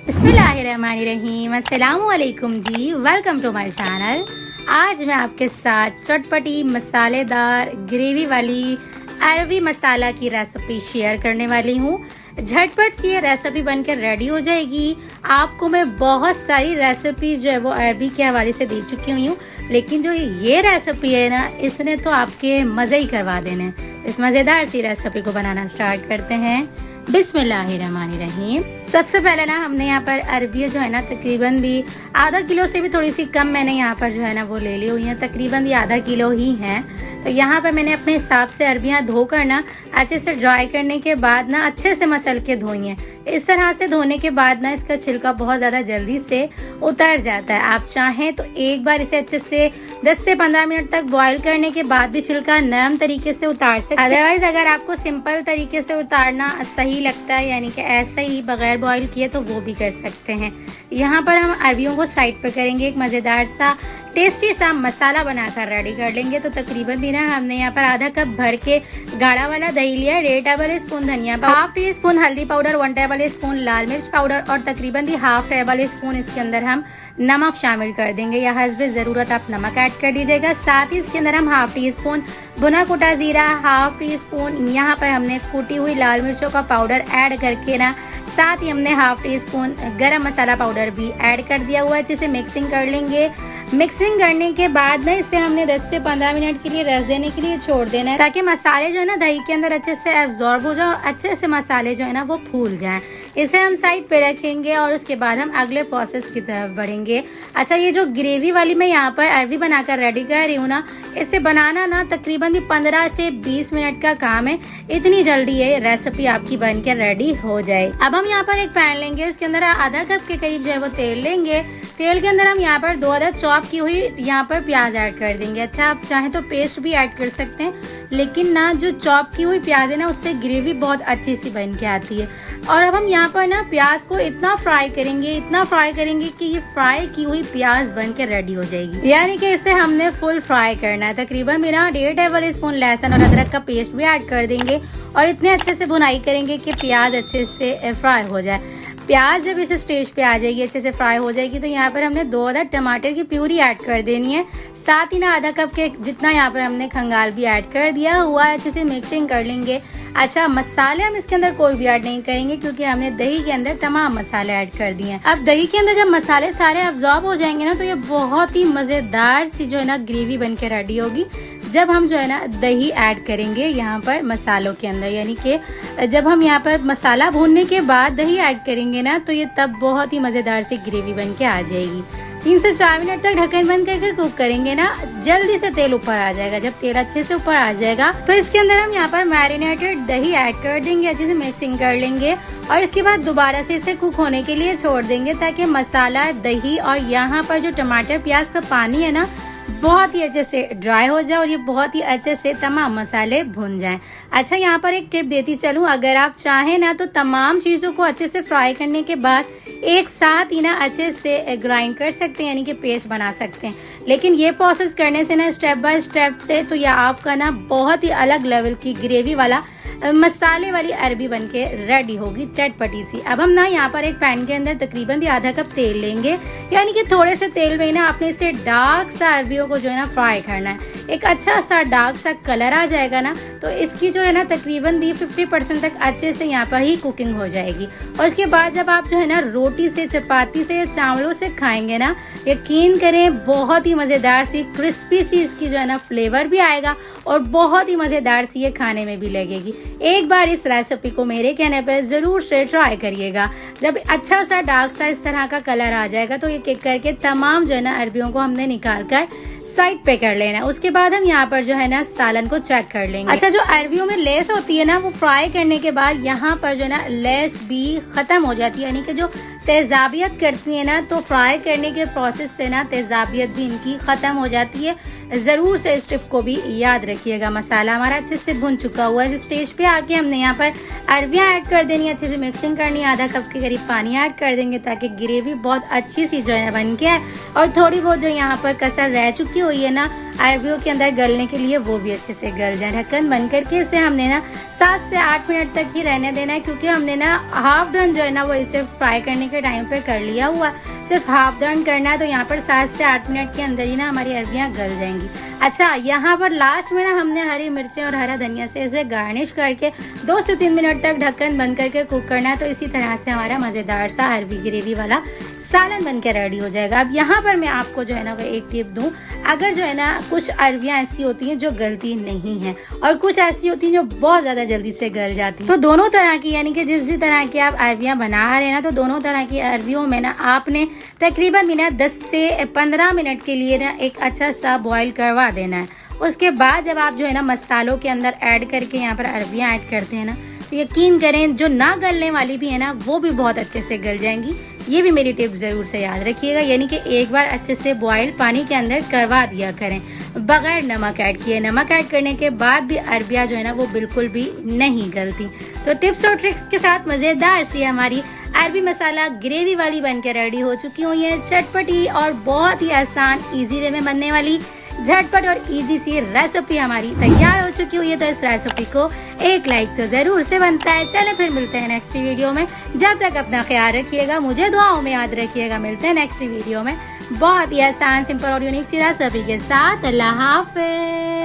बिस्मिल्लाहिर्रहमानिर्रहीम, अस्सलामुअलैकुम जी। Welcome to my channel. आज मैं आपके साथ चटपटी मसालेदार ग्रेवी वाली अरबी मसाला की रेसिपी शेयर करने वाली हूँ। झटपट सी ये रेसिपी बनकर रेडी हो जाएगी। आपको मैं बहुत सारी रेसिपी जो है वो अरबी के हवाले से दे चुकी हुई हूँ, लेकिन जो ये रेसिपी है ना, इसने तो आपके मज़े ही करवा देने। इस मज़ेदार सी रेसिपी को बनाना स्टार्ट करते हैं। बिस्मिल्लाहिर्रहमानिर्रहीम। सबसे पहले ना हमने यहाँ पर अरबी जो है ना तकरीबन भी आधा किलो से भी थोड़ी सी कम मैंने यहाँ पर जो है ना वो ले ली हुई हैं। तकरीबन भी आधा किलो ही हैं। तो यहाँ पर मैंने अपने हिसाब से अरबियाँ धोकर ना अच्छे से ड्राई करने के बाद ना अच्छे से मसल के धोई हैं। इस तरह से धोने के बाद ना इसका छिलका बहुत ज़्यादा जल्दी से उतर जाता है। आप चाहें तो एक बार इसे अच्छे से 10 से 15 मिनट तक बॉईल करने के बाद भी छिलका नरम तरीके से उतार सकते हैं। अदरवाइज अगर आपको सिंपल तरीके से उतारना सही लगता है, यानी कि ऐसा ही बगैर बॉईल किए, तो वो भी कर सकते हैं। यहाँ पर हम अरबियों को साइड पे करेंगे। एक मज़ेदार सा टेस्टी सा मसाला बनाकर रेडी कर लेंगे। तो तकरीबन भी ना हमने यहाँ पर आधा कप भर के गाढ़ा वाला दही लिया, 1.5 टेबल स्पून धनिया पाउडर, 1/2 टीस्पून हल्दी पाउडर, 1 टेबल स्पून लाल मिर्च पाउडर और तकरीबन भी 1/2 टेबल स्पून इसके अंदर हम नमक शामिल कर देंगे। या हस्बे ज़रूरत आप नमक ऐड कर दीजिएगा। साथ ही इसके अंदर हम 1/2 टीस्पून भुना कुटा ज़ीरा, 1/2 टीस्पून यहाँ पर हमने कुटी हुई लाल मिर्चों का पाउडर ऐड करके ना, साथ ही हमने 1/2 टीस्पून गरम मसाला पाउडर भी ऐड कर दिया हुआ है। अच्छे से मिक्सिंग कर लेंगे। मिक्सिंग करने के बाद ना इसे हमने 10 से 15 मिनट के लिए रेस्ट देने के लिए छोड़ देना है, ताकि मसाले जो है ना दही के अंदर अच्छे से एब्जॉर्ब हो जाए और अच्छे से मसाले जो है ना वो फूल जाएं। इसे हम साइड पे रखेंगे और उसके बाद हम अगले प्रोसेस की तरफ बढ़ेंगे। अच्छा, ये जो ग्रेवी वाली मैं यहाँ पर अरबी बनाकर रेडी कर रही हूँ ना, इसे बनाना ना तकरीबन भी 15 से 20 मिनट का काम है। इतनी जल्दी ये रेसिपी आपकी बनकर रेडी हो जाए। अब हम यहाँ पर एक पैन लेंगे, इसके अंदर आधा कप के करीब जो है वो तेल लेंगे। तेल के अंदर हम यहाँ पर 2 अदद चॉप की हुई यहाँ पर प्याज ऐड कर देंगे। अच्छा, आप चाहें तो पेस्ट भी ऐड कर सकते हैं, लेकिन ना जो चॉप की हुई प्याज है ना, उससे ग्रेवी बहुत अच्छी सी बन के आती है। और अब हम यहाँ पर ना प्याज को इतना फ्राई करेंगे कि ये फ्राई की हुई प्याज बन के रेडी हो जाएगी। यानी कि इसे हमने फुल फ्राई करना है। तकरीबन बिना 1.5 टेबल स्पून लहसुन और अदरक का पेस्ट भी ऐड कर देंगे और इतने अच्छे से भुनाई करेंगे कि प्याज अच्छे से फ्राई हो जाए। प्याज जब इस स्टेज पे आ जाएगी, अच्छे से फ्राई हो जाएगी, तो यहाँ पर हमने 2 अदद टमाटर की प्यूरी ऐड कर देनी है। साथ ही ना आधा कप के जितना यहाँ पर हमने खंगाल भी ऐड कर दिया हुआ है। अच्छे से मिक्सिंग कर लेंगे। अच्छा, मसाले हम इसके अंदर कोई भी ऐड नहीं करेंगे, क्योंकि हमने दही के अंदर तमाम मसाले ऐड कर दिए हैं। अब दही के अंदर जब मसाले सारे अब्जॉर्ब हो जाएंगे ना, तो ये बहुत ही मज़ेदार सी जो है ना ग्रेवी बन के रेडी होगी। जब हम जो है ना दही ऐड करेंगे यहाँ पर मसालों के अंदर, यानी कि जब हम यहाँ पर मसाला भूनने के बाद दही ऐड करेंगे ना, तो ये तब बहुत ही मज़ेदार सी ग्रेवी बन के आ जाएगी। 3 से 4 मिनट तक ढक्कन बंद करके कुक करेंगे ना, जल्दी से तेल ऊपर आ जाएगा। जब तेल अच्छे से ऊपर आ जाएगा, तो इसके अंदर हम यहाँ पर मैरिनेटेड दही ऐड कर देंगे। अच्छे से मिक्सिंग कर लेंगे और इसके बाद दोबारा से इसे कुक होने के लिए छोड़ देंगे, ताकि मसाला, दही और यहाँ पर जो टमाटर प्याज का पानी है ना, बहुत ही अच्छे से ड्राई हो जाए और ये बहुत ही अच्छे से तमाम मसाले भुन जाएं। अच्छा, यहाँ पर एक टिप देती चलूँ, अगर आप चाहें ना तो तमाम चीज़ों को अच्छे से फ्राई करने के बाद एक साथ ही ना अच्छे से ग्राइंड कर सकते हैं, यानी कि पेस्ट बना सकते हैं। लेकिन ये प्रोसेस करने से ना स्टेप बाय स्टेप से तो यह आपका ना बहुत ही अलग लेवल की ग्रेवी वाला मसाले वाली अरबी बनके रेडी होगी, चटपटी सी। अब हम ना यहाँ पर एक पैन के अंदर तकरीबन भी आधा कप तेल लेंगे, यानी कि थोड़े से तेल में ना आपने इसे डार्क सा अरबियों को जो है ना फ्राई करना है। एक अच्छा सा डार्क सा कलर आ जाएगा ना, तो इसकी जो है ना तकरीबन भी 50% तक अच्छे से यहाँ पर ही कुकिंग हो जाएगी। और इसके बाद जब आप जो है ना रोटी से, चपाती से या चावलों से खाएंगे ना, यकीन करें बहुत ही मज़ेदार सी क्रिस्पी सी इसकी जो है ना फ्लेवर भी आएगा और बहुत ही मज़ेदार सी ये खाने में भी लगेगी। एक बार इस रेसिपी को मेरे कहने पर ज़रूर से ट्राई करिएगा। जब अच्छा सा डार्क सा इस तरह का कलर आ जाएगा, तो ये किक करके तमाम जो है ना अरबियों को हमने निकाल कर साइड पे कर लेना। उसके बाद हम यहाँ पर जो है ना सालन को चेक कर लेंगे। अच्छा, जो अरबियों में लेस होती है ना, वो फ्राई करने के बाद यहाँ पर जो है ना लेस भी ख़त्म हो जाती है, यानी कि जो तेज़ाबियत करती है ना, तो फ्राई करने के प्रोसेस से ना तेज़ाबियत भी इनकी ख़त्म हो जाती है। ज़रूर से इस टिप को भी याद रखिएगा। मसाला हमारा अच्छे से भुन चुका हुआ है। इस स्टेज पे पे आके हमने यहाँ पर अरबियाँ ऐड कर देनी, अच्छे से मिक्सिंग करनी, आधा कप के करीब पानी ऐड कर देंगे ताकि ग्रेवी बहुत अच्छी सी जो है बन के आए और थोड़ी बहुत जो यहाँ पर कसर रह चुकी हुई है ना अरबियों के अंदर गलने के लिए वो भी अच्छे से गल जाए। ढक्कन बंद करके इसे हमने ना 7 से 8 मिनट तक ही रहने देना है, क्योंकि हमने ना हाफ डन जो है ना वो इसे फ्राई करने के टाइम पे कर लिया हुआ, सिर्फ हाफ डन करना है। तो यहाँ पर 7 से 8 मिनट के अंदर ही ना हमारी अरबियाँ गल जाएंगी। अच्छा, यहाँ पर लास्ट में ना हमने हरी मिर्चें और हरा धनिया से इसे गार्निश करके 2 से 3 मिनट तक ढक्कन बंद करके कुक करना है। तो इसी तरह से हमारा मज़ेदार सा अरबी ग्रेवी वाला सालन बन के रेडी हो जाएगा। अब यहाँ पर मैं आपको जो है ना वो एक टिप दूँ, अगर जो है ना कुछ अरबियाँ ऐसी होती हैं जो गलती नहीं है और कुछ ऐसी होती हैं जो बहुत ज़्यादा जल्दी से गल जाती हैं, तो दोनों तरह की यानी कि जिस भी तरह की आप अरबियाँ बना रहे हैं ना, तो दोनों तरह की अरबियों में ना आपने तकरीबन भी ना 10 से 15 मिनट के लिए ना एक अच्छा सा बॉईल करवा देना है। उसके बाद जब आप जो है ना मसालों के अंदर ऐड करके यहाँ पर अरबियाँ ऐड करते हैं ना, तो यकीन करें जो ना गलने वाली भी है ना वो भी बहुत अच्छे से गल जाएंगी। ये भी मेरी टिप ज़रूर से याद रखिएगा, यानी कि एक बार अच्छे से बॉयल पानी के अंदर करवा दिया करें बगैर नमक ऐड किए। नमक ऐड करने के बाद भी अरबियाँ जो है ना वो बिल्कुल भी नहीं गलती। तो टिप्स और ट्रिक्स के साथ मज़ेदार सी हमारी अरबी मसाला ग्रेवी वाली बनकर रेडी हो चुकी हुई है। चटपटी और बहुत ही आसान इजी वे में बनने वाली झटपट और इजी सी रेसिपी हमारी तैयार हो चुकी हुई है। तो इस रेसिपी को एक लाइक तो ज़रूर से बनता है। चलें फिर मिलते हैं नेक्स्ट वीडियो में। जब तक अपना ख्याल रखिएगा, मुझे दुआओं में याद रखिएगा। मिलते हैं नेक्स्ट वीडियो में बहुत ही आसान, सिंपल और यूनिक सी रेसिपी के साथ। अल्लाह हाफ़िज़।